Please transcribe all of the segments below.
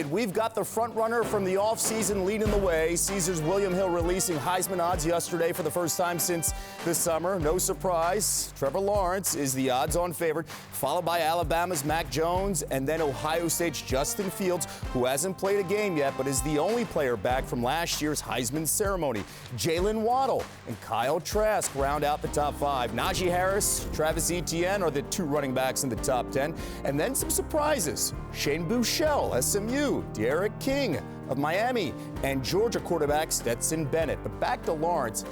We've got the front runner from the offseason leading the way. Caesars William Hill releasing Heisman odds yesterday for the first time since this summer. No surprise, Trevor Lawrence is the odds-on favorite, followed by Alabama's Mac Jones and then Ohio State's Justin Fields, who hasn't played a game yet but is the only player back from last year's Heisman ceremony. Jalen Waddle and Kyle Trask round out the top 5. Najee Harris, Travis Etienne are the 2 running backs in the top 10. And then some surprises. Shane Buechele, SMU, Derek King of Miami, and Georgia quarterback Stetson Bennett. But back to Lawrence.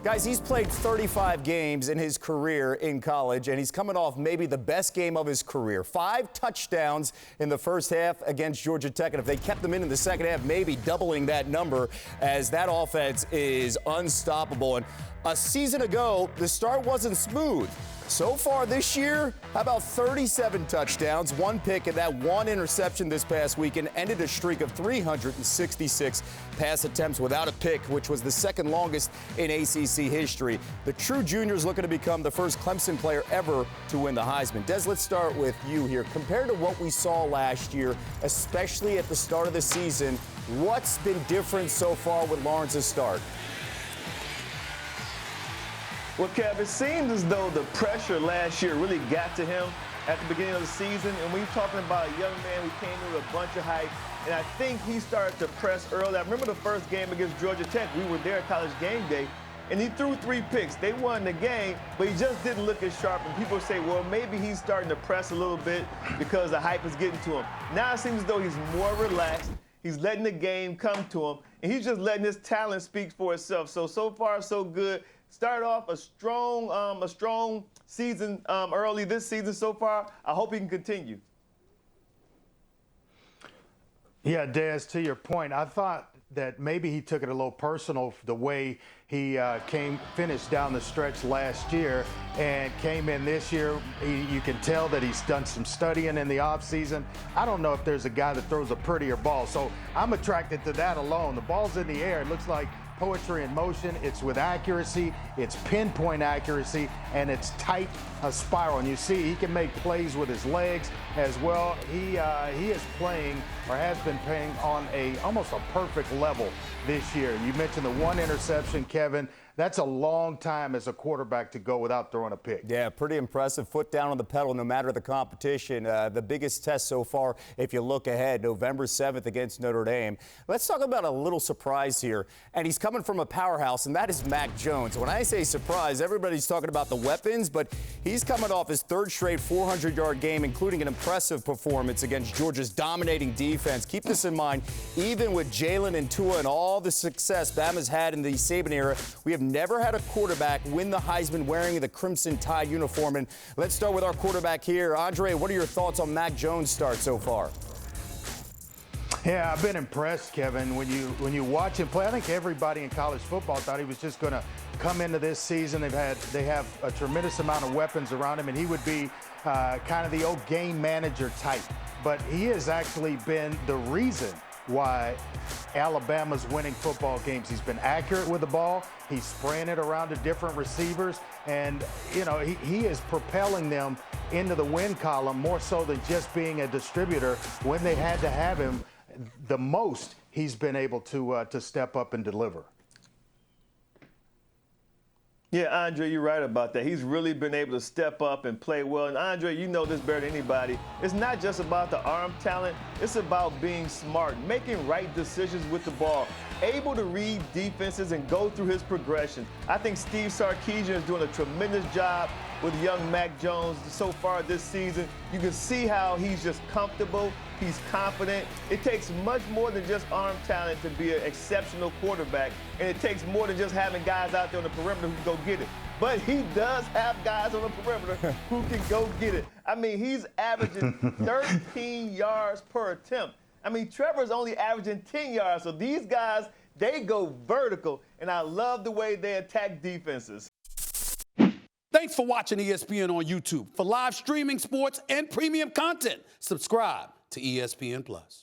Guys, he's played 35 games in his career in college, and he's coming off maybe the best game of his career. 5 touchdowns in the first half against Georgia Tech, and if they kept them in the second half, maybe doubling that number, as that offense is unstoppable. And a season ago, the start wasn't smooth. So far this year, how about 37 touchdowns, 1 pick, and that 1 interception this past weekend ended a streak of 366 pass attempts without a pick, which was the second longest in ACC history. The true junior is looking to become the first Clemson player ever to win the Heisman. Des, let's start with you here. Compared to what we saw last year, especially at the start of the season, what's been different so far with Lawrence's start? Well, Kev, it seems as though the pressure last year really got to him at the beginning of the season. And when you're talking about a young man who came in with a bunch of hype, and I think he started to press early. I remember the first game against Georgia Tech. We were there at College Game Day, and he threw 3 picks. They won the game, but he just didn't look as sharp. And people say, well, maybe he's starting to press a little bit because the hype is getting to him. Now it seems as though he's more relaxed. He's letting the game come to him, and he's just letting his talent speak for itself. So far, so good. Started off a strong season early this season so far. I hope he can continue. Yeah, Des, to your point, I thought that maybe he took it a little personal the way he finished down the stretch last year and came in this year. You can tell that he's done some studying in the offseason. I don't know if there's a guy that throws a prettier ball, so I'm attracted to that alone. The ball's in the air. It looks like poetry in motion. It's with accuracy, it's pinpoint accuracy, and it's tight a spiral. And you see he can make plays with his legs as well. He is playing, or has been playing, on almost a perfect level this year. You mentioned the 1 interception, Kevin. That's a long time as a quarterback to go without throwing a pick. Yeah, pretty impressive. Foot down on the pedal no matter the competition. The biggest test so far, if you look ahead, November 7th against Notre Dame. Let's talk about a little surprise here. And he's coming from a powerhouse, and that is Mac Jones. When I say surprise, everybody's talking about the weapons, but he's coming off his 3rd straight 400-yard game, including an impressive performance against Georgia's dominating defense. Keep this in mind, even with Jalen and Tua and all the success Bama's had in the Saban era, we have never had a quarterback win the Heisman wearing the Crimson Tide uniform. And let's start with our quarterback here. Andre, what are your thoughts on Mac Jones' start so far? Yeah, I've been impressed, Kevin. When you watch him play, I think everybody in college football thought he was just going to come into this season. They have a tremendous amount of weapons around him, and he would be kind of the old game manager type. But he has actually been the reason why Alabama's winning football games. He's been accurate with the ball. He's spraying it around to different receivers. And, you know, he is propelling them into the win column more so than just being a distributor. When they had to have him the most, he's been able to step up and deliver. Yeah, Andre, you're right about that. He's really been able to step up and play well. And Andre, you know this better than anybody. It's not just about the arm talent. It's about being smart, making right decisions with the ball, able to read defenses and go through his progression. I think Steve Sarkisian is doing a tremendous job with young Mac Jones so far this season. You can see how he's just comfortable. He's confident. It takes much more than just arm talent to be an exceptional quarterback, and it takes more than just having guys out there on the perimeter who can go get it. But he does have guys on the perimeter who can go get it. I mean, he's averaging 13 yards per attempt. I mean, Trevor's only averaging 10 yards, so these guys, they go vertical, and I love the way they attack defenses. Thanks for watching ESPN on YouTube. For live streaming, sports, and premium content, subscribe to ESPN+.